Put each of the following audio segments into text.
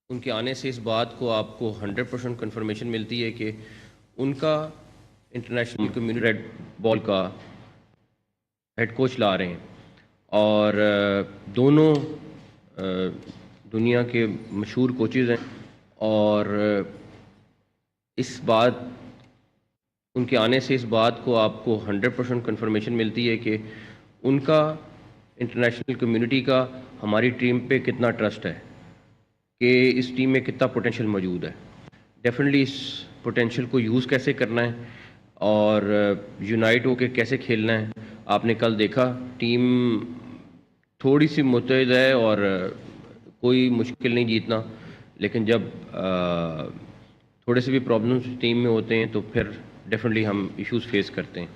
ان کے آنے سے اس بات کو آپ کو 100% کنفرمیشن ملتی ہے کہ ان کا انٹرنیشنل کمیونٹی ریڈ بال کا ہیڈ کوچ لا رہے ہیں، اور دونوں دنیا کے مشہور کوچز ہیں، اور اس بات ان کے آنے سے اس بات کو آپ کو 100% کنفرمیشن ملتی ہے کہ ان کا انٹرنیشنل کمیونٹی کا ہماری ٹیم پہ کتنا ٹرسٹ ہے، کہ اس ٹیم میں کتنا پوٹینشیل موجود ہے۔ ڈیفینیٹلی اس پوٹینشیل کو یوز کیسے کرنا ہے اور یونائٹ ہو کے کیسے کھیلنا ہے، آپ نے کل دیکھا ٹیم تھوڑی سی متحد ہے اور کوئی مشکل نہیں جیتنا، لیکن جب تھوڑے سے بھی پرابلمس ٹیم میں ہوتے ہیں تو پھر ڈیفینیٹلی ہم ایشوز فیس کرتے ہیں۔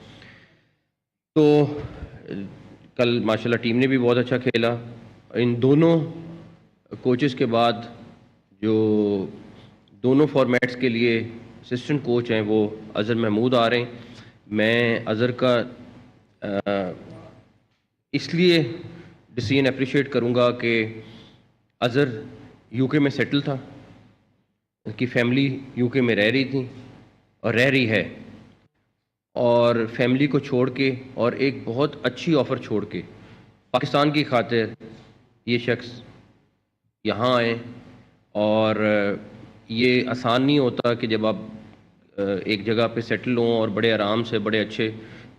تو کل ماشاءاللہ ٹیم نے بھی بہت اچھا کھیلا۔ ان دونوں کوچز کے بعد جو دونوں فارمیٹس کے لیے اسسٹنٹ کوچ ہیں وہ اظہر محمود آ رہے ہیں۔ میں اظہر کا اس لیے ڈیسیژن اپریشیٹ کروں گا کہ اظہر یو کے میں سیٹل تھا، اس کی فیملی یو کے میں رہ رہی تھی اور رہ رہی ہے، اور فیملی کو چھوڑ کے اور ایک بہت اچھی آفر چھوڑ کے پاکستان کی خاطر یہ شخص یہاں آئے۔ اور یہ آسان نہیں ہوتا کہ جب آپ ایک جگہ پہ سیٹل ہوں اور بڑے آرام سے بڑے اچھے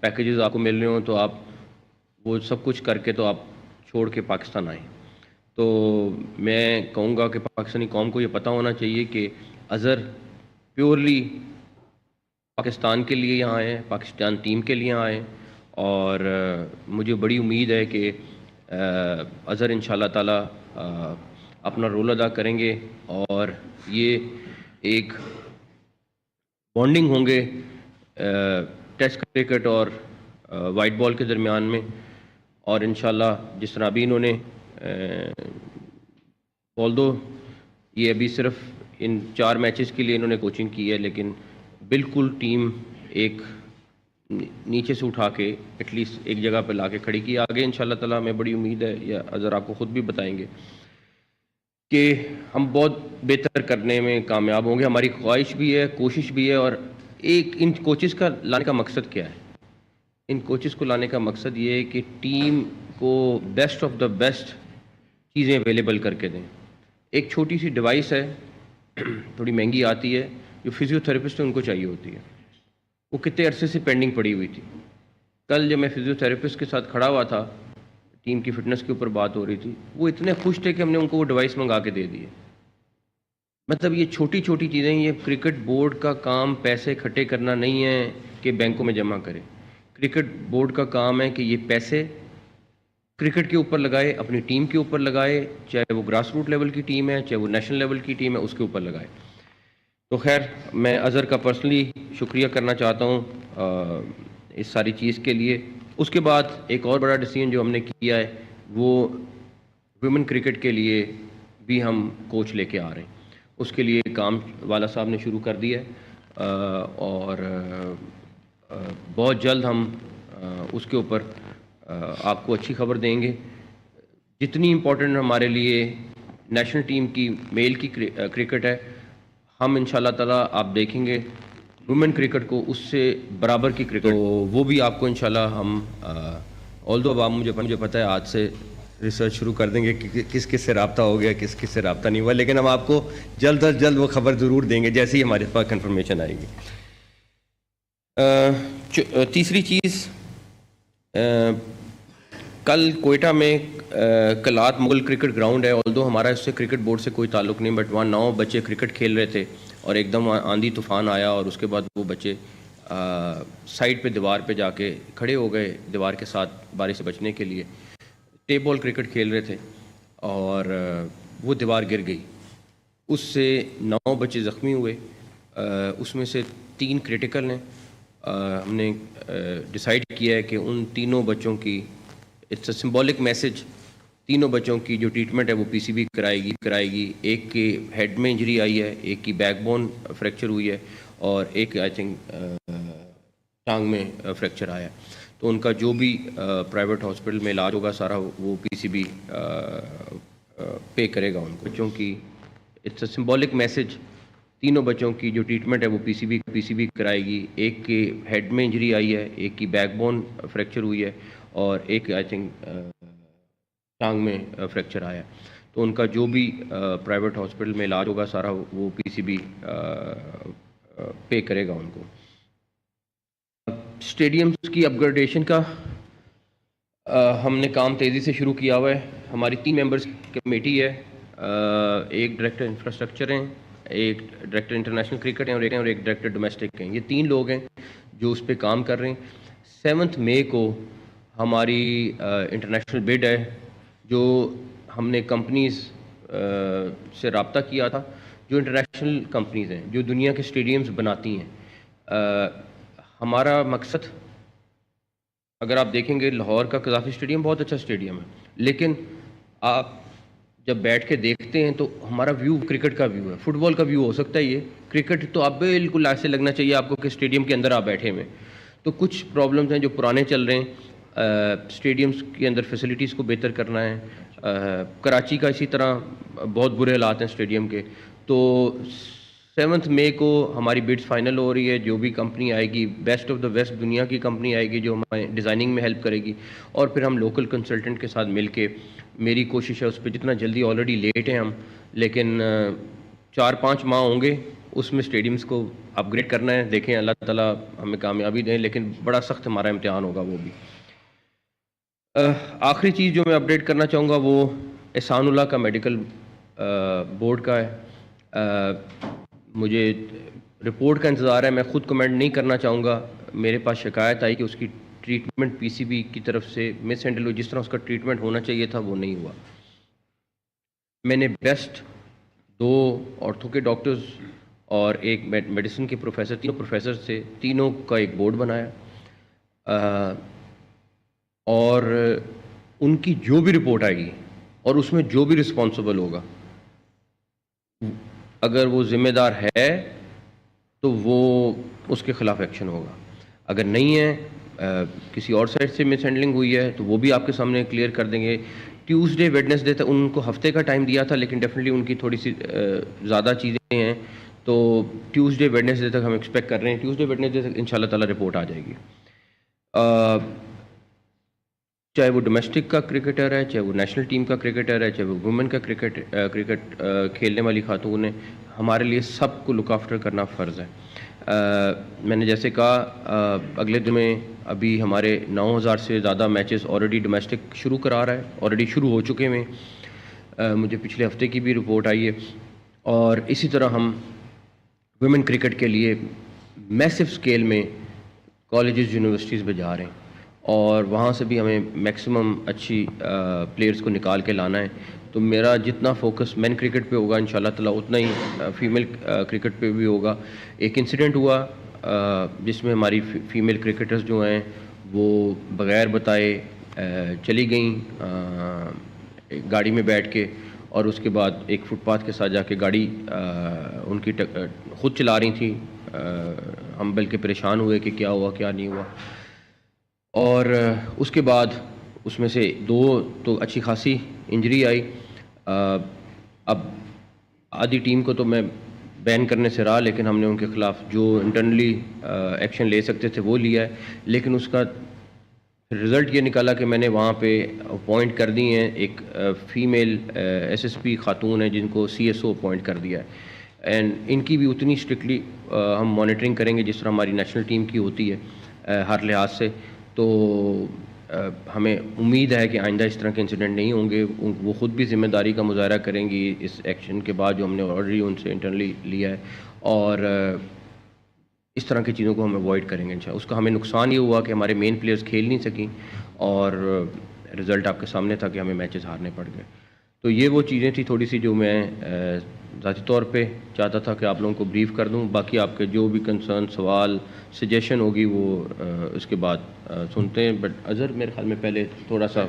پیکیجز آپ کو مل رہے ہوں تو آپ وہ سب کچھ کر کے تو آپ چھوڑ کے پاکستان آئیں۔ تو میں کہوں گا کہ پاکستانی قوم کو یہ پتہ ہونا چاہیے کہ اظہر پیورلی پاکستان کے لیے یہاں آئے، پاکستان ٹیم کے لیے آئے، اور مجھے بڑی امید ہے کہ اظہر انشاءاللہ تعالی اپنا رول ادا کریں گے، اور یہ ایک بانڈنگ ہوں گے ٹیسٹ کرکٹ اور وائٹ بال کے درمیان میں۔ اور انشاءاللہ جس طرح ابھی انہوں نے آلدو یہ ابھی صرف ان 4 میچز کے لیے انہوں نے کوچنگ کی ہے، لیکن بالکل ٹیم ایک نیچے سے اٹھا کے ایٹ لیسٹ ایک جگہ پہ لا کے کھڑی کی۔ آگے انشاءاللہ تعالی ہمیں بڑی امید ہے، یا اظہر آپ کو خود بھی بتائیں گے کہ ہم بہت بہتر کرنے میں کامیاب ہوں گے۔ ہماری خواہش بھی ہے، کوشش بھی ہے، اور ان کوچز کا لانے کا مقصد کیا ہے؟ ان کوچز کو لانے کا مقصد یہ ہے کہ ٹیم کو بیسٹ آف دا بیسٹ چیزیں اویلیبل کر کے دیں۔ ایک چھوٹی سی ڈیوائس ہے، تھوڑی مہنگی آتی ہے، جو فزیو تھراپسٹ ان کو چاہیے ہوتی ہے، وہ کتنے عرصے سے پینڈنگ پڑی ہوئی تھی۔ کل جب میں فزیو تھراپسٹ کے ساتھ کھڑا ہوا تھا، ٹیم کی فٹنس کے اوپر بات ہو رہی تھی، وہ اتنے خوش تھے کہ ہم نے ان کو وہ ڈیوائس منگا کے دے دی ہے۔ مطلب یہ چھوٹی چھوٹی چیزیں، یہ کرکٹ بورڈ کا کام پیسے اکٹھے کرنا نہیں ہے کہ بینکوں میں جمع کرے۔ کرکٹ بورڈ کا کام ہے کہ یہ پیسے کرکٹ کے اوپر لگائے، اپنی ٹیم کے اوپر لگائے، چاہے وہ گراس روٹ لیول کی ٹیم ہے، چاہے وہ نیشنل لیول کی ٹیم ہے، اس کے اوپر لگائے۔ تو خیر میں اظہر کا پرسنلی شکریہ کرنا چاہتا ہوں اس ساری چیز کے لیے۔ اس کے بعد ایک اور بڑا ڈیسیژن جو ہم نے کیا ہے وہ ویمن کرکٹ کے لیے بھی ہم کوچ لے کے آ رہے ہیں۔ اس کے لیے کام والا صاحب نے شروع کر دیا ہے، اور بہت جلد ہم اس کے اوپر آپ کو اچھی خبر دیں گے۔ جتنی امپورٹنٹ ہمارے لیے نیشنل ٹیم کی میل کی کرکٹ ہے، ہم انشاءاللہ تعالی آپ دیکھیں گے وومن کرکٹ کو اس سے برابر کی کرکٹ، تو وہ بھی آپ کو انشاءاللہ ہم آلدو اب مجھے پتہ ہے آج سے ریسرچ شروع کر دیں گے کہ کس کس سے رابطہ ہو گیا، کس کس سے رابطہ نہیں ہوا، لیکن ہم آپ کو جلد از جلد وہ خبر ضرور دیں گے جیسے ہی ہمارے پاس کنفرمیشن آئے گی۔ تیسری چیز، کل کوئٹہ میں کلات مغل کرکٹ گراؤنڈ ہے، آلدو ہمارا اس سے کرکٹ بورڈ سے کوئی تعلق نہیں، بٹ وہاں 9 بچے کرکٹ کھیل رہے تھے اور ایک دم آندھی طوفان آیا، اور اس کے بعد وہ بچے سائڈ پہ دیوار پہ جا کے کھڑے ہو گئے دیوار کے ساتھ بارش سے بچنے کے لیے۔ ٹیپ بال کرکٹ کھیل رہے تھے اور وہ دیوار گر گئی، اس سے 9 بچے زخمی ہوئے، اس میں سے 3 کریٹیکل ہیں۔ ہم نے ڈیسائیڈ کیا ہے کہ ان تینوں بچوں کی اٹس اے سمبولک میسج، تینوں بچوں کی جو ٹریٹمنٹ ہے وہ پی سی بی کرائے گی۔ ایک کے ہیڈ میں انجری آئی ہے، ایک کی بیک بون فریکچر ہوئی ہے، اور ایک آئی تھنک ٹانگ میں فریکچر آیا ہے۔ تو ان کا جو بھی پرائیویٹ ہاسپٹل میں علاج ہوگا سارا وہ پی سی بی پے کرے گا ان کو۔ بچوں کی اٹس اے سمبولک میسج. تینوں بچوں کی جو ٹریٹمنٹ ہے وہ پی سی بی کرائے گی. ایک کے ہیڈ میں انجری آئی ہے, ایک کی بیک بون فریکچر ہوئی ہے, اور ایک آئی تھنک ٹانگ میں فریکچر آیا. تو ان کا جو بھی پرائیویٹ ہاسپٹل میں علاج ہوگا سارا وہ پی سی بی پے کرے گا ان کو. اسٹیڈیمز کی اپ گریڈیشن کا ہم نے کام تیزی سے شروع کیا ہوا ہے. ہماری 3 ممبرز کمیٹی ہے, ایک ڈائریکٹر انفراسٹرکچر ہیں, ایک ڈائریکٹر انٹرنیشنل کرکٹ ہیں, اور ایک ڈائریکٹر ڈومیسٹک ہیں. یہ 3 لوگ ہیں جو اس پہ کام کر رہے ہیں. 7 مئی کو ہماری انٹرنیشنل بڈ ہے, جو ہم نے کمپنیز سے رابطہ کیا تھا, جو انٹرنیشنل کمپنیز ہیں جو دنیا کے اسٹیڈیمز بناتی ہیں. ہمارا مقصد, اگر آپ دیکھیں گے لاہور کا قذافی اسٹیڈیم بہت اچھا اسٹیڈیم ہے, لیکن آپ جب بیٹھ کے دیکھتے ہیں تو ہمارا ویو کرکٹ کا ویو ہے, فٹ بال کا ویو ہو سکتا ہے. یہ کرکٹ تو آپ بالکل ایسے لگنا چاہیے آپ کو کہ اسٹیڈیم کے اندر آپ بیٹھے ہوئے. تو کچھ پرابلمز ہیں جو پرانے چل رہے ہیں. اسٹیڈیمز کے اندر فیسلٹیز کو بہتر کرنا ہے. کراچی کا اسی طرح بہت برے حالات ہیں اسٹیڈیم کے. تو 7 مئی کو ہماری بڈس فائنل ہو رہی ہے. جو بھی کمپنی آئے گی, بیسٹ آف دا بیسٹ دنیا کی کمپنی آئے گی جو ہمارے ڈیزائننگ میں ہیلپ کرے گی, اور پھر ہم لوکل کنسلٹنٹ کے ساتھ مل کے, میری کوشش ہے اس پہ جتنا جلدی, آلریڈی لیٹ ہیں ہم, لیکن 4-5 ماہ ہوں گے اس میں اسٹیڈیمز کو اپ گریڈ کرنا ہے. دیکھیں اللہ تعالیٰ ہمیں کامیابی دیں, لیکن بڑا سخت ہمارا امتحان ہوگا وہ بھی. آخری چیز جو میں اپڈیٹ کرنا چاہوں گا وہ احسان اللہ کا میڈیکل بورڈ کا ہے. مجھے رپورٹ کا انتظار ہے, میں خود کمنٹ نہیں کرنا چاہوں گا. میرے پاس شکایت آئی کہ اس کی ٹریٹمنٹ پی سی بی کی طرف سے مس ہینڈل ہوئی, جس طرح اس کا ٹریٹمنٹ ہونا چاہیے تھا وہ نہیں ہوا. میں نے بیسٹ 2 آرتھو کے ڈاکٹرز اور ایک میڈیسن کے پروفیسر, 3 پروفیسر سے, تینوں کا ایک بورڈ بنایا, اور ان کی جو بھی رپورٹ آئے گی اور اس میں جو بھی رسپانسبل ہوگا, اگر وہ ذمہ دار ہے تو وہ اس کے خلاف ایکشن ہوگا. اگر نہیں ہے, کسی اور سائڈ سے مس ہینڈلنگ ہوئی ہے تو وہ بھی آپ کے سامنے کلیئر کر دیں گے. ٹیوزڈے ویڈنسڈے تک ان کو ہفتے کا ٹائم دیا تھا, لیکن ڈیفینیٹلی ان کی تھوڑی سی زیادہ چیزیں ہیں, تو ٹیوزڈے ویڈنسڈے تک ہم ایکسپیکٹ کر رہے ہیں. ٹیوزڈے ویڈنسڈے تک ان شاء اللہ تعالیٰ رپورٹ آ جائے گی. چاہے وہ ڈومیسٹک کا کرکٹر ہے, چاہے وہ نیشنل ٹیم کا کرکٹر ہے, چاہے وہ وومن کا کرکٹ کھیلنے والی خاتون ہے, ہمارے لیے سب کو لک آفٹر کرنا فرض ہے. میں نے جیسے کہا اگلے دن میں ابھی ہمارے 9000 سے زیادہ میچز آلریڈی ڈومیسٹک شروع کرا رہا ہے, آلریڈی شروع ہو چکے ہیں. مجھے پچھلے ہفتے کی بھی رپورٹ آئی ہے, اور اسی طرح ہم ویمن کرکٹ کے لیے میسو اسکیل میں کالجز یونیورسٹیز میں جا رہے ہیں, اور وہاں سے بھی ہمیں میکسیمم اچھی پلیئرز کو نکال کے لانا ہے. تو میرا جتنا فوکس مین کرکٹ پہ ہوگا انشاءاللہ تعالیٰ اتنا ہی فیمیل کرکٹ پہ بھی ہوگا. ایک انسیڈنٹ ہوا جس میں ہماری فیمیل کرکٹرز جو ہیں وہ بغیر بتائے چلی گئیں گاڑی میں بیٹھ کے, اور اس کے بعد ایک فٹ پاتھ کے ساتھ جا کے گاڑی ان کی خود چلا رہی تھیں. ہم بلکہ پریشان ہوئے کہ کیا ہوا کیا نہیں ہوا, اور اس کے بعد اس میں سے 2 تو اچھی خاصی انجری آئی. اب آدھی ٹیم کو تو میں بین کرنے سے رہا, لیکن ہم نے ان کے خلاف جو انٹرنلی ایکشن لے سکتے تھے وہ لیا ہے. لیکن اس کا رزلٹ یہ نکالا کہ میں نے وہاں پہ اپوائنٹ کر دی ہیں ایک فیمیل ایس ایس پی خاتون ہے جن کو سی ایس او اپوائنٹ کر دیا ہے. اینڈ ان کی بھی اتنی اسٹرکٹلی ہم مانیٹرنگ کریں گے جس طرح ہماری نیشنل ٹیم کی ہوتی ہے ہر لحاظ سے. تو ہمیں امید ہے کہ آئندہ اس طرح کے انسیڈنٹ نہیں ہوں گے. وہ خود بھی ذمہ داری کا مظاہرہ کریں گی اس ایکشن کے بعد جو ہم نے آلریڈی ان سے انٹرنلی لیا ہے, اور اس طرح کی چیزوں کو ہم اوائڈ کریں گے انشاءاللہ. اس کا ہمیں نقصان یہ ہوا کہ ہمارے مین پلیئرز کھیل نہیں سکیں, اور رزلٹ آپ کے سامنے تھا کہ ہمیں میچز ہارنے پڑ گئے. تو یہ وہ چیزیں تھیں تھوڑی سی جو میں ذاتی طور پہ چاہتا تھا کہ آپ لوگوں کو بریف کر دوں. باقی آپ کے جو بھی کنسرن, سوال, سجیشن ہوگی وہ اس کے بعد سنتے ہیں. بٹ اظہر میرے خیال میں پہلے تھوڑا سا.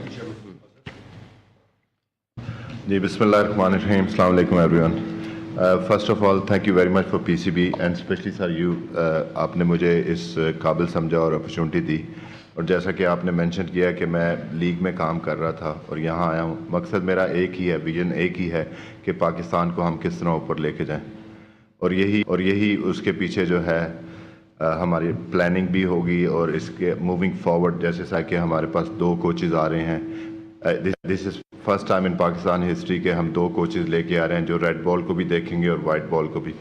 جی بسم اللہ الرحمن الرحیم. السلام علیکم everyone. First of all thank you very much for P C B and specially sir you, آپ نے مجھے اس قابل سمجھا اور اپرچونٹی دی. اور جیسا کہ آپ نے مینشن کیا کہ میں لیگ میں کام کر رہا تھا اور یہاں آیا ہوں، مقصد میرا ایک ہی ہے، ویژن ایک ہی ہے کہ پاکستان کو ہم کس طرح اوپر لے کے جائیں، اور یہی اس کے پیچھے جو ہے ہماری پلاننگ بھی ہوگی. اور اس کے موونگ فارورڈ جیسے کہ ہمارے پاس 2 کوچز آ رہے ہیں. دس از فرسٹ ٹائم ان پاکستان ہسٹری کے ہم 2 کوچز لے کے آ رہے ہیں جو ریڈ بال کو بھی دیکھیں گے اور وائٹ بال کو بھی.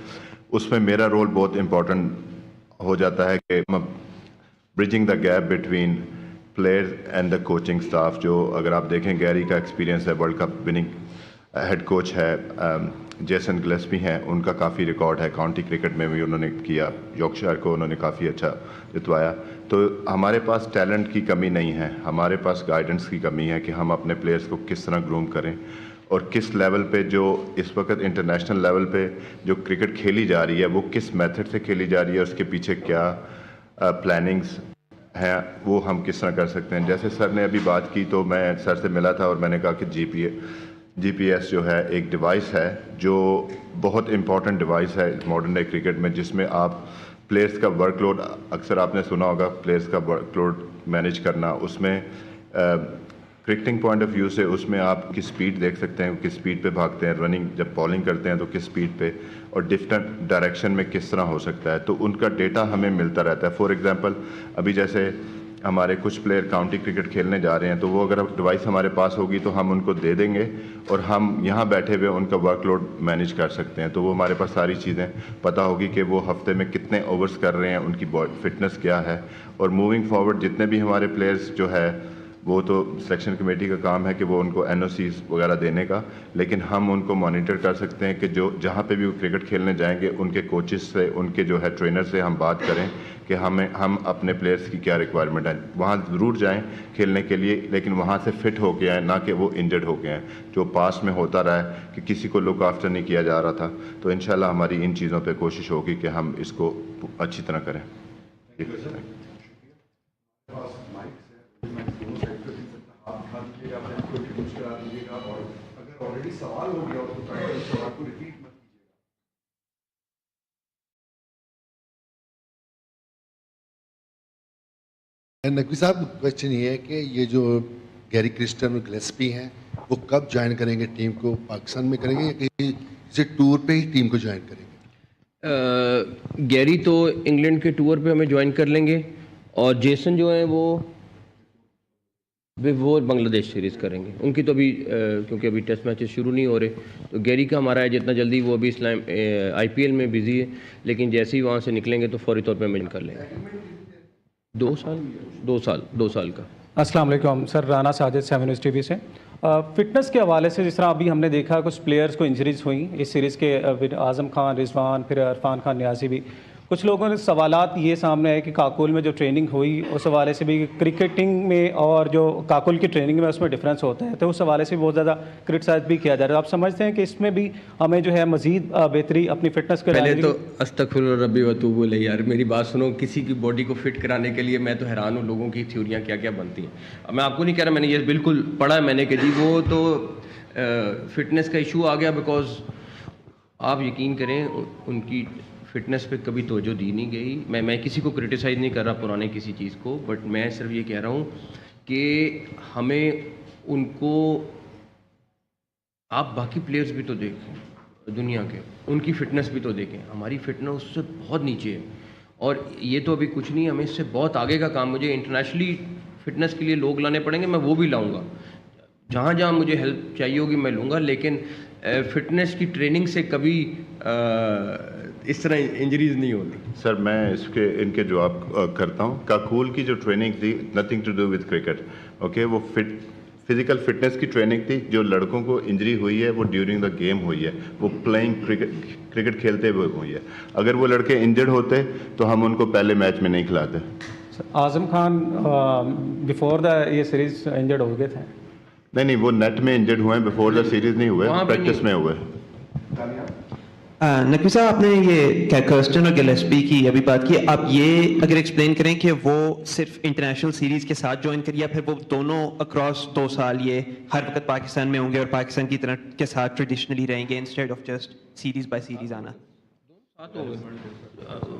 اس میں میرا رول بہت امپورٹنٹ ہو جاتا ہے کہ bridging the gap between players and the coaching staff. جو اگر آپ دیکھیں گیری کا ایکسپیرینس ہے، world cup winning head coach ہے، جیسن گلیسپی ہیں، ان کا کافی ریکارڈ ہے، کاؤنٹی کرکٹ میں بھی انہوں نے کیا، یارکشائر کو انہوں نے کافی اچھا جتوایا. تو ہمارے پاس ٹیلنٹ کی کمی نہیں ہے، ہمارے پاس گائیڈنس کی کمی ہے کہ ہم اپنے پلیئرز کو کس طرح گروم کریں اور کس لیول پہ جو اس وقت انٹرنیشنل لیول پہ جو کرکٹ کھیلی جا رہی ہے وہ کس میتھڈ سے کھیلی جا رہی ہے، اس کے پیچھے کیا پلاننگز ہیں، وہ ہم کس طرح کر سکتے ہیں. جیسے سر نے ابھی بات کی تو میں سر سے ملا تھا اور میں نے کہا کہ جی پی ایس جو ہے ایک ڈیوائس ہے جو بہت امپورٹنٹ ڈیوائس ہے ماڈرن ڈے کرکٹ میں، جس میں آپ پلیئرز کا ورک لوڈ، اکثر آپ نے سنا ہوگا پلیئرز کا ورک لوڈ مینیج کرنا، اس میں کرکٹنگ پوائنٹ آف ویو سے اس میں آپ کی سپیڈ دیکھ سکتے ہیں، کس سپیڈ پہ بھاگتے ہیں، رننگ جب بالنگ کرتے ہیں تو کس سپیڈ پہ اور ڈفرینٹ ڈائریکشن میں کس طرح ہو سکتا ہے. تو ان کا ڈیٹا ہمیں ملتا رہتا ہے. فار ایگزامپل ابھی جیسے ہمارے کچھ پلیئر کاؤنٹی کرکٹ کھیلنے جا رہے ہیں تو وہ اگر ڈیوائس ہمارے پاس ہوگی تو ہم ان کو دے دیں گے اور ہم یہاں بیٹھے ہوئے ان کا ورک لوڈ مینیج کر سکتے ہیں. تو وہ ہمارے پاس ساری چیزیں پتہ ہوگی کہ وہ ہفتے میں کتنے اوورز کر رہے ہیں، ان کی فٹنس کیا ہے. اور موونگ فارورڈ جتنے بھی ہمارے پلیئرز جو ہے وہ تو سلیکشن کمیٹی کا کام ہے کہ وہ ان کو این او سیز وغیرہ دینے کا، لیکن ہم ان کو مانیٹر کر سکتے ہیں کہ جو جہاں پہ بھی وہ کرکٹ کھیلنے جائیں گے ان کے کوچز سے، ان کے جو ہے ٹرینر سے ہم بات کریں کہ ہم اپنے پلیئرز کی کیا ریکوائرمنٹ ہے. وہاں ضرور جائیں کھیلنے کے لیے، لیکن وہاں سے فٹ ہو کے آئیں، نہ کہ وہ انجرڈ ہو کے آئیں جو پاس میں ہوتا رہا ہے کہ کسی کو لک آفٹر نہیں کیا جا رہا تھا. تو انشاءاللہ ہماری ان چیزوں پہ کوشش ہوگی کہ ہم اس کو اچھی طرح کریں. نقوی صاحب کوشچن یہ ہے کہ یہ جو گیری کرسٹن اور گلیسپی ہیں وہ کب جوائن کریں گے ٹیم کو؟ پاکستان میں کریں گے یا کسی ٹور پہ ہی ٹیم کو جوائن کریں گے؟ گیری تو انگلینڈ کے ٹور پہ ہمیں جوائن کر لیں گے اور جیسن جو ہیں وہ بنگلہ دیش سیریز کریں گے. ان کی تو ابھی کیونکہ ابھی ٹیسٹ میچز شروع نہیں ہو رہے، تو گیری کا ہمارا ہے جتنا جلدی وہ ابھی آئی پی ایل میں بزی ہے، لیکن جیسے ہی وہاں سے نکلیں گے تو فوری طور پہ مل کر لیں گے. 2 سال کا. السلام علیکم sir, Rana Sajid 7 news T V سے. فٹنس کے حوالے سے جس طرح ابھی ہم نے دیکھا کچھ پلیئرز کو انجریز ہوئیں اس سیریز کے، اعظم خان، رضوان، پھر عرفان خان نیازی بھی. کچھ لوگوں نے سوالات یہ سامنے آئے کہ کاکول میں جو ٹریننگ ہوئی اس حوالے سے بھی کرکٹنگ میں اور جو کاکول کی ٹریننگ میں اس میں ڈفرینس ہوتا ہے، تو اس حوالے سے بہت زیادہ کرٹیسائز بھی کیا جا رہا ہے. آپ سمجھتے ہیں کہ اس میں بھی ہمیں جو ہے مزید بہتری اپنی فٹنس کے پہلے تو استغفر ربی وتوب الیہ یار، میری بات سنو. کسی کی باڈی کو فٹ کرانے کے لیے میں تو حیران ہوں لوگوں کی تھیوریاں کیا کیا بنتی ہیں. میں آپ کو نہیں کہہ رہا، میں نے یہ بالکل پڑھا ہے میں نے کہ جی وہ تو فٹنس کا ایشو آ گیا، بیکاز آپ یقین کریں ان کی فٹنس پہ کبھی توجہ دی نہیں گئی. میں کسی کو کرٹیسائز نہیں کر رہا پرانے کسی چیز کو، بٹ میں صرف یہ کہہ رہا ہوں کہ ہمیں ان کو، آپ باقی پلیئرز بھی تو دیکھیں دنیا کے، ان کی فٹنس بھی تو دیکھیں. ہماری فٹنس اس سے بہت نیچے ہے اور یہ تو ابھی کچھ نہیں، ہمیں اس سے بہت آگے کا کام. مجھے انٹرنیشنلی فٹنس کے لیے لوگ لانے پڑیں گے، میں وہ بھی لاؤں گا. جہاں جہاں مجھے ہیلپ چاہیے ہوگی میں لوں گا، لیکن فٹنس کی ٹریننگ سے کبھی اس طرح انجریز نہیں ہوتی. سر میں ان کے جواب کرتا ہوں. کاکول کی جو ٹریننگ تھی nothing to do with cricket, okay, وہ فزیکل فٹنس کی ٹریننگ تھی. جو لڑکوں کو انجری ہوئی ہے وہ ڈیورنگ دا گیم ہوئی ہے، وہ پلئنگ کرکٹ کھیلتے ہوئے ہوئی ہے. اگر وہ لڑکے انجرڈ ہوتے تو ہم ان کو پہلے میچ میں نہیں کھلاتے. اعظم خان بیفور دا یہ سیریز انجرڈ ہو گئے تھے. نہیں وہ نیٹ میں انجرڈ ہوئے ہیں، بیفور دا سیریز نہیں ہوئے، پریکٹس میں ہوئے. نقوی صاحب آپ نے یہ کرسٹن اور گلیسپی کی ابھی بات کی، آپ یہ اگر ایکسپلین کریں کہ وہ صرف انٹرنیشنل سیریز کے ساتھ جوائن کری یا پھر وہ دونوں اکراس 2 سال یہ ہر وقت پاکستان میں ہوں گے اور پاکستان کی طرح کے ساتھ ٹریڈیشنلی رہیں گے instead of just series by series آنا؟ ساتھ ہوں گے،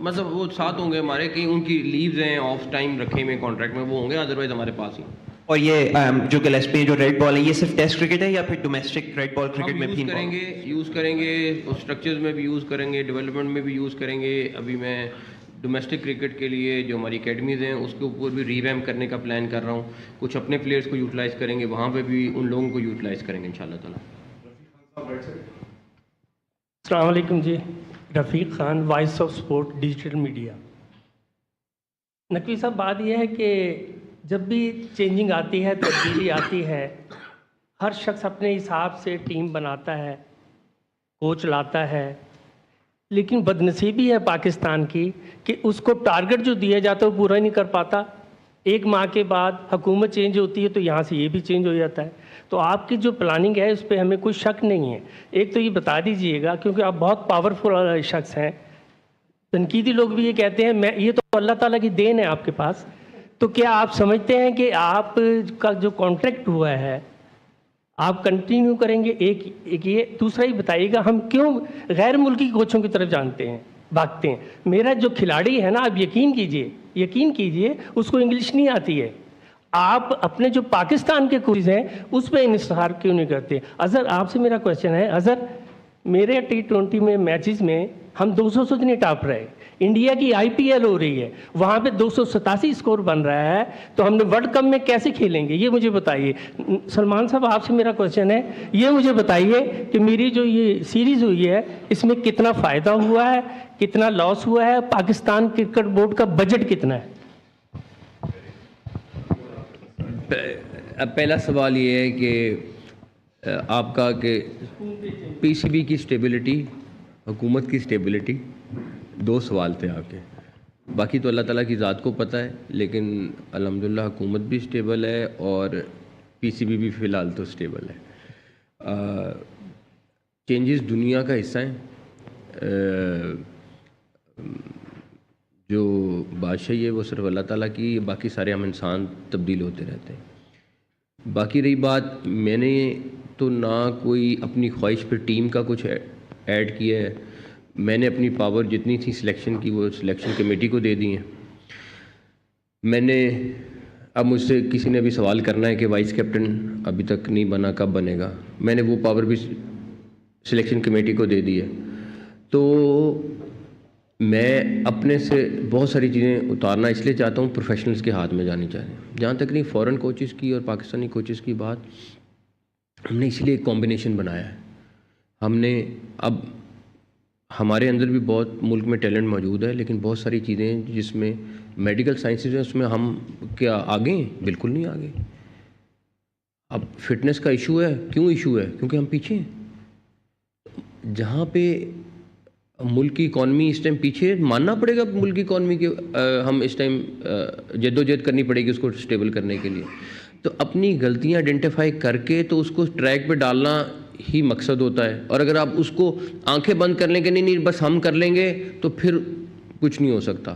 مطلب وہ ساتھ ہوں گے ہمارے، کہیں ان کی لیوز ہیں، آف ٹائم رکھے ہوئے کانٹریکٹ میں، وہ ہوں گے، ادروائز ہمارے پاس ہی. اور یہ جو گلیسپی جو ریڈ بال ہے، یہ صرف ٹیسٹ کرکٹ ہے یا پھر ڈومیسٹک ریڈ بال کرکٹ میں بھی یوز کریں گے اسٹرکچرز میں بھی یوز کریں گے، ڈیولپمنٹ میں بھی یوز کریں گے. ابھی میں ڈومیسٹک کرکٹ کے لیے جو ہماری اکیڈمیز ہیں اس کے اوپر بھی ریویمپ کرنے کا پلان کر رہا ہوں. کچھ اپنے پلیئرز کو یوٹیلائز کریں گے، وہاں پہ بھی ان لوگوں کو یوٹیلائز کریں گے انشاءاللہ تعالیٰ. السلام علیکم جی. Rafiq Khan, voice of sport digital media. نقوی صاحب، بات یہ ہے کہ جب بھی چینجنگ آتی ہے، تبدیلی آتی ہے، ہر شخص اپنے حساب سے ٹیم بناتا ہے، کوچ لاتا ہے، لیکن بدنصیبی ہے پاکستان کی کہ اس کو ٹارگٹ جو دیا جاتا ہے وہ پورا نہیں کر پاتا. ایک ماہ کے بعد حکومت چینج ہوتی ہے تو یہاں سے یہ بھی چینج ہو جاتا ہے. تو آپ کی جو پلاننگ ہے اس پہ ہمیں کوئی شک نہیں ہے. ایک تو یہ بتا دیجئے گا، کیونکہ آپ بہت پاورفل شخص ہیں، تنقیدی لوگ بھی یہ کہتے ہیں، یہ تو اللہ تعالیٰ کی دین ہے آپ کے پاس. تو کیا آپ سمجھتے ہیں کہ آپ کا جو کانٹریکٹ ہوا ہے آپ کنٹینیو کریں گے؟ ایک یہ. دوسرا یہ بتائیے گا، ہم کیوں غیر ملکی کوچوں کی طرف بھاگتے ہیں؟ میرا جو کھلاڑی ہے نا، آپ یقین کیجئے اس کو انگلش نہیں آتی ہے. آپ اپنے جو پاکستان کے کوچز ہیں اس پہ انحصار کیوں نہیں کرتے؟ اظہر، آپ سے میرا کویشچن ہے. اظہر، میرے T20 میں میچز میں ہم 200 سے نہیں ٹاپ رہے. انڈیا کی IPL ہو رہی ہے، وہاں پہ 287 اسکور بن رہا ہے، تو ہم نے ورلڈ کپ میں کیسے کھیلیں گے؟ یہ مجھے بتائیے. سلمان صاحب، آپ سے میرا کویشچن ہے، یہ مجھے بتائیے کہ میری جو یہ سیریز ہوئی ہے اس میں کتنا فائدہ ہوا ہے، کتنا لاس ہوا ہے، پاکستان کرکٹ بورڈ کا بجٹ کتنا ہے؟ پہلا سوال یہ ہے کہ آپ کا کہ PCB کی سٹیبلٹی، حکومت کی سٹیبلٹی، دو سوال تھے آپ کے. باقی تو اللہ تعالیٰ کی ذات کو پتہ ہے، لیکن الحمدللہ حکومت بھی سٹیبل ہے اور PCB بھی فی الحال تو سٹیبل ہے. چینجز دنیا کا حصہ ہیں. جو بادشاہی ہے وہ صرف اللہ تعالیٰ کی، باقی سارے ہم انسان تبدیل ہوتے رہتے ہیں. باقی رہی بات، میں نے تو نہ کوئی اپنی خواہش پہ ٹیم کا کچھ ایڈ کیا ہے. میں نے اپنی پاور جتنی تھی سلیکشن کی وہ سلیکشن کمیٹی کو دے دی ہیں. میں نے اب مجھ سے کسی نے بھی سوال کرنا ہے کہ وائس کیپٹن ابھی تک نہیں بنا، کب بنے گا؟ میں نے وہ پاور بھی سلیکشن کمیٹی کو دے دی ہے. تو میں اپنے سے بہت ساری چیزیں اتارنا اس لیے چاہتا ہوں، پروفیشنلز کے ہاتھ میں جانی چاہتے ہیں. جہاں تک نہیں فورن کوچز کی اور پاکستانی کوچز کی بات، ہم نے اس لیے ایک کمبینیشن بنایا ہے. ہم نے اب ہمارے اندر بھی بہت ملک میں ٹیلنٹ موجود ہے، لیکن بہت ساری چیزیں ہیں جس میں میڈیکل سائنسز ہیں، اس میں ہم کیا آگے ہیں؟ بالکل نہیں آگے. اب فٹنس کا ایشو ہے. کیوں ایشو ہے؟ کیونکہ ہم پیچھے ہیں. جہاں پہ ملک کی اکانومی اس ٹائم پیچھے، ماننا پڑے گا ملک کی اکانومی کے ہم اس ٹائم جدوجہد کرنی پڑے گی اس کو سٹیبل کرنے کے لیے. تو اپنی غلطیاں آئیڈینٹیفائی کر کے تو اس کو ٹریک پہ ڈالنا ہی مقصد ہوتا ہے. اور اگر آپ اس کو آنکھیں بند کر لیں کہ نہیں بس ہم کر لیں گے، تو پھر کچھ نہیں ہو سکتا.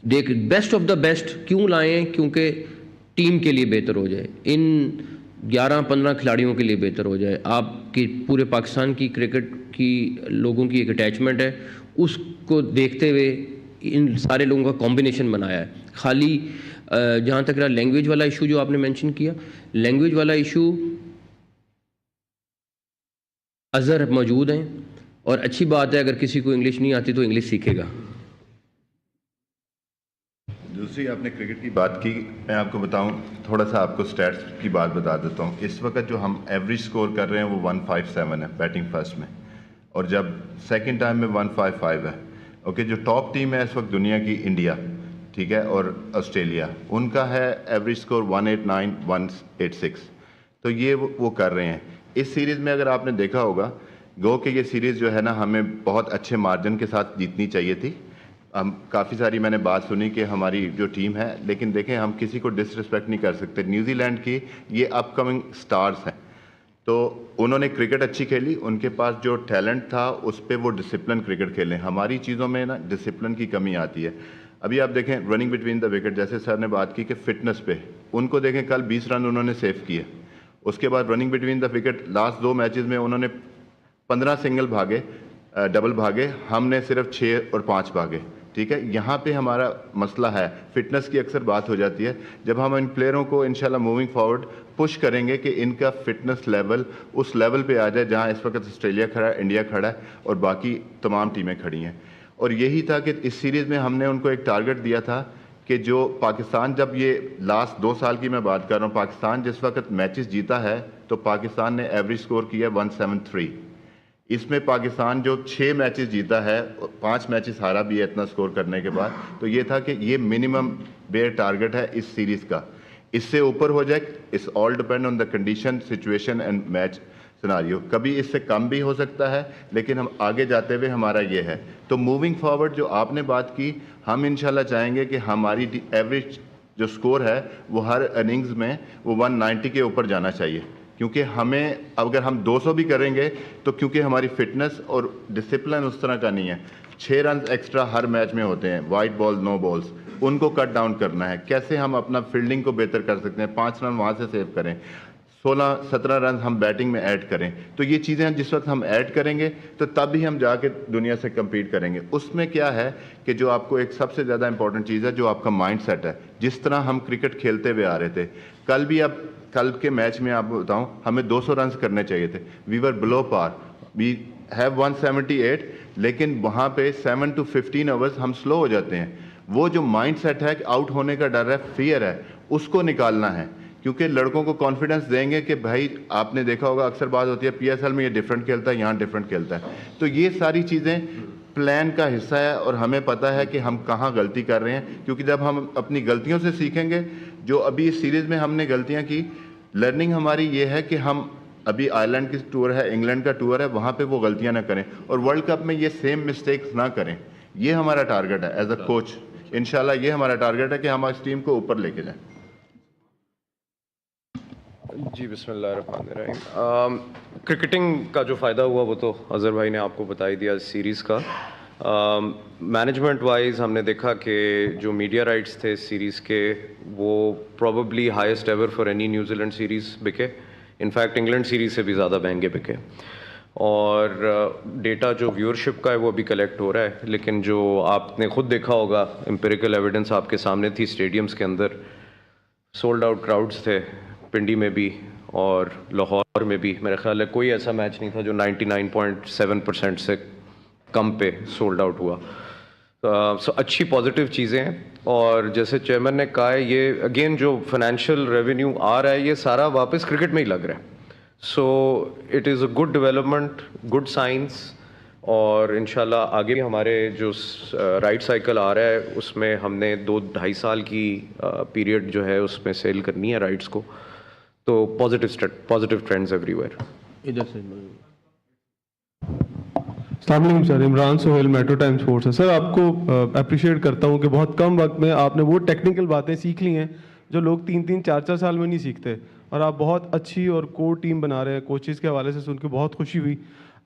دیکھ، بیسٹ آف دا بیسٹ کیوں لائیں؟ کیونکہ ٹیم کے لیے بہتر ہو جائے، ان 11-15 کھلاڑیوں کے لیے بہتر ہو جائے. آپ کی پورے پاکستان کی کرکٹ کی لوگوں کی ایک اٹیچمنٹ ہے، اس کو دیکھتے ہوئے ان سارے لوگوں کا کمبینیشن بنایا ہے. خالی جہاں تک رہا لینگویج والا ایشو جو آپ نے مینشن کیا، لینگویج والا ایشو اظہر موجود ہیں، اور اچھی بات ہے اگر کسی کو انگلش نہیں آتی تو انگلش سیکھے گا. دوسری آپ نے کرکٹ کی بات کی، میں آپ کو بتاؤں تھوڑا سا، آپ کو سٹیٹس کی بات بتا دیتا ہوں. اس وقت جو ہم ایوریج سکور کر رہے ہیں وہ 157 ہے بیٹنگ فرسٹ میں، اور جب سیکنڈ ٹائم میں 155 ہے. اوکے، جو ٹاپ ٹیم ہے اس وقت دنیا کی انڈیا، ٹھیک ہے، اور آسٹریلیا، ان کا ہے ایوریج سکور 189 186. تو یہ وہ کر رہے ہیں. اس سیریز میں اگر آپ نے دیکھا ہوگا، گو کہ یہ سیریز جو ہے نا ہمیں بہت اچھے مارجن کے ساتھ جیتنی چاہیے تھی. ہم کافی ساری میں نے بات سنی کہ ہماری جو ٹیم ہے، لیکن دیکھیں ہم کسی کو ڈس رسپیکٹ نہیں کر سکتے. نیوزی لینڈ کی یہ اپ کمنگ سٹارز ہیں، تو انہوں نے کرکٹ اچھی کھیلی، ان کے پاس جو ٹیلنٹ تھا اس پہ وہ ڈسپلن کرکٹ کھیلیں. ہماری چیزوں میں نا ڈسپلن کی کمی آتی ہے. ابھی آپ دیکھیں رننگ بٹوین دا وکٹ، جیسے سر نے بات کی کہ فٹنس پہ ان کو دیکھیں، کل 20 رن انہوں نے سیو کیے. اس کے بعد running between the wicket last 2 matches میں انہوں نے 15 سنگل بھاگے. ڈبل بھاگے, ہم نے صرف 6 اور 5 بھاگے. ٹھیک ہے, یہاں پہ ہمارا مسئلہ ہے فٹنس کی. اکثر بات ہو جاتی ہے, جب ہم ان پلیئروں کو انشاءاللہ موونگ فارورڈ پش کریں گے کہ ان کا فٹنس لیول اس لیول پہ آ جائے جہاں اس وقت آسٹریلیا کھڑا ہے, انڈیا کھڑا ہے اور باقی تمام ٹیمیں کھڑی ہیں. اور یہی تھا کہ اس سیریز میں ہم نے ان کو ایک ٹارگٹ دیا تھا کہ جو پاکستان, جب یہ لاسٹ 2 سال کی میں بات کر رہا ہوں, پاکستان جس وقت میچز جیتا ہے تو پاکستان نے ایوریج سکور کیا 173. اس میں پاکستان جو 6 میچز جیتا ہے, 5 میچز ہارا بھی ہے اتنا سکور کرنے کے بعد, تو یہ تھا کہ یہ منیمم بیئر ٹارگٹ ہے اس سیریز کا. اس سے اوپر ہو جائے, اس all depend on the condition, situation and match scenario. کبھی اس سے کم بھی ہو سکتا ہے, لیکن ہم آگے جاتے ہوئے ہمارا یہ ہے. تو موونگ فارورڈ جو آپ نے بات کی, ہم انشاءاللہ چاہیں گے کہ ہماری ایوریج جو سکور ہے وہ ہر اننگز میں وہ 190 کے اوپر جانا چاہیے. کیونکہ ہمیں اگر ہم 200 بھی کریں گے تو کیونکہ ہماری فٹنس اور ڈسپلن اس طرح کا نہیں ہے, 6 رنز ایکسٹرا ہر میچ میں ہوتے ہیں, وائٹ بال, نو بالز, ان کو کٹ ڈاؤن کرنا ہے. کیسے ہم اپنا فیلڈنگ کو بہتر کر سکتے ہیں, 5 رن وہاں سے سیو کریں, 16-17 رنز ہم بیٹنگ میں ایڈ کریں. تو یہ چیزیں جس وقت ہم ایڈ کریں گے تو تب ہی ہم جا کے دنیا سے کمپیٹ کریں گے. اس میں کیا ہے کہ جو آپ کو ایک سب سے زیادہ امپورٹنٹ چیز ہے جو آپ کا مائنڈ سیٹ ہے. جس طرح ہم کرکٹ کھیلتے ہوئے آ رہے تھے, کل کے میچ میں آپ بتاؤں ہمیں 200 رنز کرنے چاہیے تھے, وی ور بلو پار, وی ہیو 178, لیکن وہاں پہ 7 to 15 اوورز ہم سلو ہو جاتے ہیں. وہ جو مائنڈ سیٹ ہے کہ آؤٹ ہونے کا ڈر ہے, فیئر ہے, اس کو نکالنا ہے. کیونکہ لڑکوں کو کانفیڈنس دیں گے کہ بھائی آپ نے دیکھا ہوگا اکثر بات ہوتی ہے PSL میں یہ ڈیفرنٹ کھیلتا ہے, یہاں ڈیفرنٹ کھیلتا ہے. تو یہ ساری چیزیں پلان کا حصہ ہے اور ہمیں پتہ ہے کہ ہم کہاں غلطی کر رہے ہیں. کیونکہ جب ہم اپنی غلطیوں سے سیکھیں گے, جو ابھی اس سیریز میں ہم نے غلطیاں کی, لرننگ ہماری یہ ہے کہ ہم ابھی آئرلینڈ کی ٹور ہے, انگلینڈ کا ٹور ہے, وہاں پہ وہ غلطیاں نہ کریں اور ورلڈ کپ میں یہ سیم مسٹیکس نہ کریں. یہ ہمارا ٹارگٹ ہے ایز اے کوچ. انشاءاللہ یہ ہمارا ٹارگٹ ہے کہ ہم اس ٹیم کو اوپر لے کے جائیں. جی بسم اللہ الرحمن الرحیم. کرکٹنگ کا جو فائدہ ہوا وہ تو اظہر بھائی نے آپ کو بتا ہی دیا اس سیریز کا. مینجمنٹ وائز ہم نے دیکھا کہ جو میڈیا رائٹس تھے اس سیریز کے وہ probably highest ever for any New Zealand series بکے. انفیکٹ انگلینڈ سیریز سے بھی زیادہ مہنگے بکے. اور ڈیٹا جو ویورشپ کا ہے وہ ابھی کلیکٹ ہو رہا ہے, لیکن جو آپ نے خود دیکھا ہوگا امپیریکل ایویڈنس آپ کے سامنے تھی, اسٹیڈیمز کے اندر سولڈ آؤٹ کراؤڈز تھے, پنڈی میں بھی اور لاہور میں بھی. میرے خیال ہے کوئی ایسا میچ نہیں تھا جو 99.7% سے کم پہ سولڈ آؤٹ ہوا. سو اچھی پازیٹیو چیزیں ہیں. اور جیسے چیئرمین نے کہا ہے, یہ اگین جو فائنینشیل ریونیو آ رہا ہے یہ سارا واپس کرکٹ میں ہی لگ رہا ہے. So it is a good development, good science. اور انشاءاللہ آگے بھی ہمارے جو رائٹ سائیکل آ رہا ہے اس میں ہم نے 2-2.5 سال کی پیریڈ جو ہے اس میں سیل کرنی ہے رائٹس کو. تو پازیٹیو ٹرینڈز ایوری ویئر. ادھر سے السلام علیکم sir, Imran Sohail, metro time sports ہے. سر آپ کو اپریشیٹ کرتا ہوں کہ بہت کم وقت میں آپ نے وہ ٹیکنیکل باتیں سیکھ لی ہیں جو لوگ 3-3, 4-4 سال میں نہیں سیکھتے, اور آپ بہت اچھی اور کور ٹیم بنا رہے ہیں. کوچز کے حوالے سے سن کے بہت خوشی ہوئی.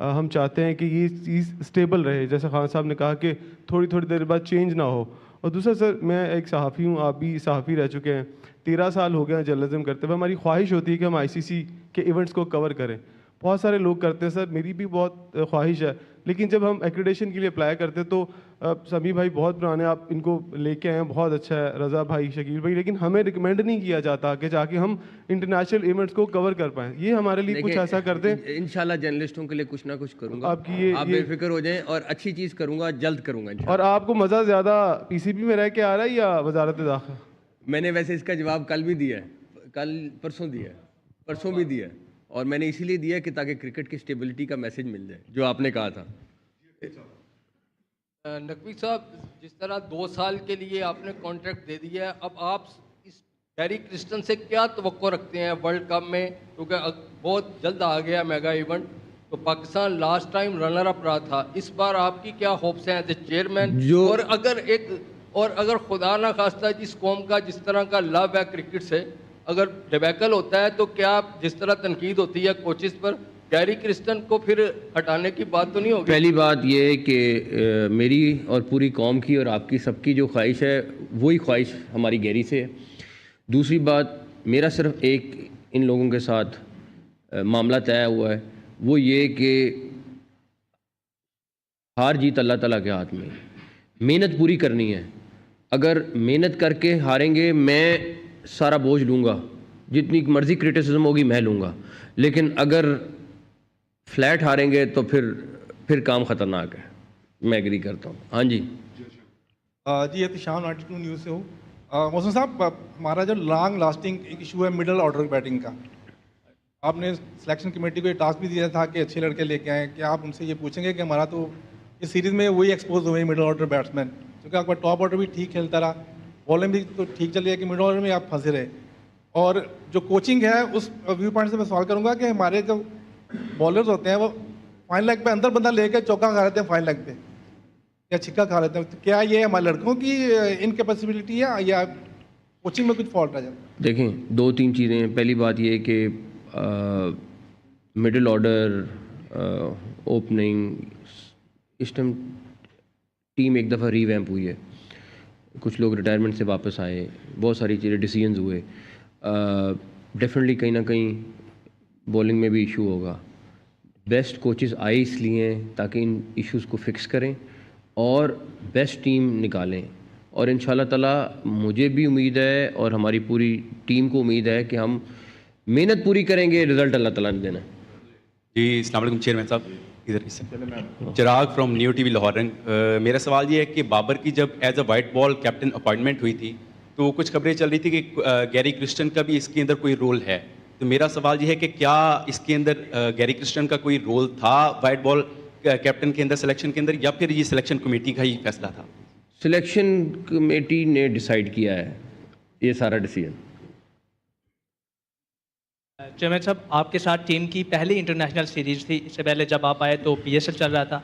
ہم چاہتے ہیں کہ یہ چیز اسٹیبل رہے, جیسے خان صاحب نے کہا کہ تھوڑی دیر بعد چینج نہ ہو. اور دوسرا سر, میں ایک صحافی ہوں, آپ بھی صحافی رہ چکے ہیں, 13 سال ہو گئے ہیں جرنلزم کرتے ہوئے. ہماری خواہش ہوتی ہے کہ ہم ICC کے ایونٹس کو کور کریں. بہت سارے لوگ کرتے ہیں سر, میری بھی بہت خواہش ہے, لیکن جب ہم ایکریڈیشن کے لیے اپلائی کرتے تو سمی بھائی بہت پرانے, آپ ان کو لے کے آئے ہیں, بہت اچھا ہے, رضا بھائی, شکیل بھائی, لیکن ہمیں ریکمینڈ نہیں کیا جاتا کہ جا کے ہم انٹرنیشنل ایونٹس کو کور کر پائیں. یہ ہمارے لیے کچھ ایسا کر دیں. انشاءاللہ جرنلسٹوں کے لیے کچھ نہ کچھ کروں گا, آپ کی آپ بے فکر ہو جائیں, اور اچھی چیز کروں گا, جلد کروں گا. اور آپ کو مزہ زیادہ PCB میں رہ کے آ رہا ہے یا وزارت داخلہ؟ میں نے ویسے اس کا جواب کل بھی دیا ہے, پرسوں بھی دیا ہے, اور میں نے اسی لیے دیا کہ تاکہ کرکٹ کی اسٹیبلٹی کا میسج مل جائے جو آپ نے کہا تھا. نقوی صاحب, جس طرح 2 سال کے لیے آپ نے کانٹریکٹ دے دیا ہے, اب آپ اس گیری کرسٹن سے کیا توقع رکھتے ہیں ورلڈ کپ میں, کیونکہ بہت جلد آ گیا میگا ایونٹ, تو Pakistan last time runner up رہا تھا, اس بار آپ کی کیا ہوپس ہیں ایز اے چیئرمین؟ اور اگر خدا نہ خواستہ جس قوم کا جس طرح کا لو ہے کرکٹ سے, اگر ڈیبیکل ہوتا ہے تو کیا جس طرح تنقید ہوتی ہے کوچز پر, گیری کرسٹن کو پھر ہٹانے کی بات تو نہیں ہوگی؟ پہلی بات یہ کہ میری اور پوری قوم کی اور آپ کی سب کی جو خواہش ہے وہی خواہش ہماری گیری سے ہے. دوسری بات, میرا صرف ایک ان لوگوں کے ساتھ معاملہ طے ہوا ہے, وہ یہ کہ ہار جیت اللہ تعالیٰ کے ہاتھ میں. محنت پوری کرنی ہے. اگر محنت کر کے ہاریں گے میں سارا بوجھ لوں گا, جتنی مرضی کرٹیسزم ہوگی میں لوں گا, لیکن اگر فلیٹ ہاریں گے تو پھر کام خطرناک ہے. میں ایگری کرتا ہوں. ہاں جی جی احتشام 92 نیوز سے ہوں. موسم صاحب, ہمارا جو لانگ لاسٹنگ ایک ایشو ہے مڈل آرڈر بیٹنگ کا. آپ نے سلیکشن کمیٹی کو یہ ٹاسک بھی دیا تھا کہ اچھے لڑکے لے کے آئیں. کیا آپ ان سے یہ پوچھیں گے کہ ہمارا تو اس سیریز میں وہی ایکسپوز ہوئے مڈل آرڈر بیٹسمین, کیونکہ آپ کا ٹاپ آرڈر بھی ٹھیک کھیلتا رہا, بالنگ بھی تو ٹھیک چلی ہے کہ مڈل آرڈر میں آپ پھنسے رہے. اور جو کوچنگ ہے اس ویو پوائنٹ سے میں سوال کروں گا کہ ہمارے جو بالرز ہوتے ہیں وہ فائن لیگ پہ اندر بندہ لے کے چوکا کھا لیتے ہیں فائن لیگ پہ یا چھکا کھا لیتے ہیں. کیا یہ ہمارے لڑکوں کی انکیپیسبلٹی ہے یا کوچنگ میں کچھ فالٹ آ جاتا ہے؟ دیکھیں 2-3 چیزیں. پہلی بات یہ کہ مڈل آرڈر اوپننگ اس ٹائم ٹیم ایک دفعہ ری ویمپ ہوئی ہے, کچھ لوگ ریٹائرمنٹ سے واپس آئے, بہت ساری چیزیں ڈیسیژنز ہوئے. ڈیفینیٹلی کہیں نہ کہیں بولنگ میں بھی ایشو ہوگا. بیسٹ کوچز آئے اس لیے ہیں تاکہ ان ایشوز کو فکس کریں اور بیسٹ ٹیم نکالیں. اور ان شاء اللہ تعالیٰ مجھے بھی امید ہے اور ہماری پوری ٹیم کو امید ہے کہ ہم محنت پوری کریں گے, رزلٹ اللہ تعالیٰ نے دینا ہے. جی السلام علیکم چیئرمین صاحب, ادھر سے چراغ from new T V Lahore رنگ. میرا سوال یہ ہے کہ بابر کی جب as a white ball captain appointment ہوئی تھی تو کچھ خبریں چل رہی تھی کہ گیری کرسٹن کا بھی اس کے اندر کوئی رول ہے. تو میرا سوال یہ ہے کہ کیا اس کے اندر گیری کرسٹن کا کوئی رول تھا وائٹ بال کیپٹن کے اندر سلیکشن کے اندر, یا پھر یہ سلیکشن کمیٹی کا ہی فیصلہ تھا؟ سلیکشن کمیٹی نے ڈیسائیڈ کیا ہے یہ سارا ڈیسیژن. چیئرمین صاحب, آپ کے ساتھ ٹیم کی پہلی انٹرنیشنل سیریز تھی. اس سے پہلے جب آپ آئے تو PSL چل رہا تھا.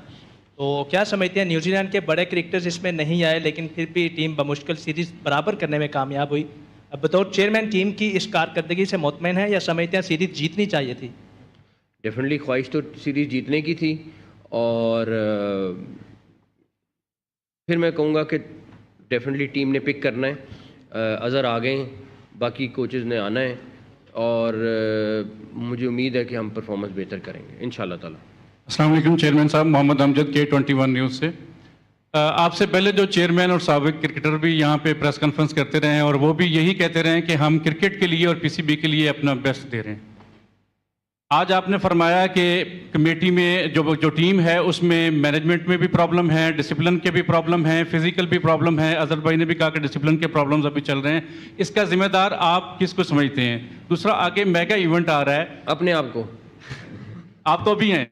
تو کیا سمجھتے ہیں نیوزی لینڈ کے بڑے کرکٹرز اس میں نہیں آئے لیکن پھر بھی ٹیم بمشکل سیریز برابر کرنے میں کامیاب ہوئی. اب بطور چیئرمین ٹیم کی اس کارکردگی سے مطمئن ہے یا سمجھتے ہیں سیریز جیتنی چاہیے تھی؟ ڈیفینیٹلی خواہش تو سیریز جیتنے کی تھی, اور پھر میں کہوں گا کہ ڈیفینیٹلی ٹیم نے پک کرنا ہے. اظہر آ گئے ہیں, باقی کوچز نے آنا ہے, اور مجھے امید ہے کہ ہم پرفارمنس بہتر کریں گے انشاءاللہ تعالیٰ. السلام علیکم چیئرمین صاحب, محمد امجد K21 نیوز سے. آپ سے پہلے جو چیئرمین اور سابق کرکٹر بھی یہاں پہ پریس کانفرنس کرتے رہے ہیں اور وہ بھی یہی کہتے رہے ہیں کہ ہم کرکٹ کے لیے اور PCB کے لیے اپنا بیسٹ دے رہے ہیں. آج آپ نے فرمایا کہ کمیٹی میں جو ٹیم ہے اس میں مینجمنٹ میں بھی پرابلم ہے, ڈسپلن کے بھی پرابلم ہیں, فزیکل بھی پرابلم ہے. اظہر بھائی نے بھی کہا کہ ڈسپلن کے پرابلمز ابھی چل رہے ہیں. اس کا ذمہ دار آپ کس کو سمجھتے ہیں؟ دوسرا, آگے میگا ایونٹ آ رہا ہے. اپنے آپ کو. آپ تو بھی ہیں.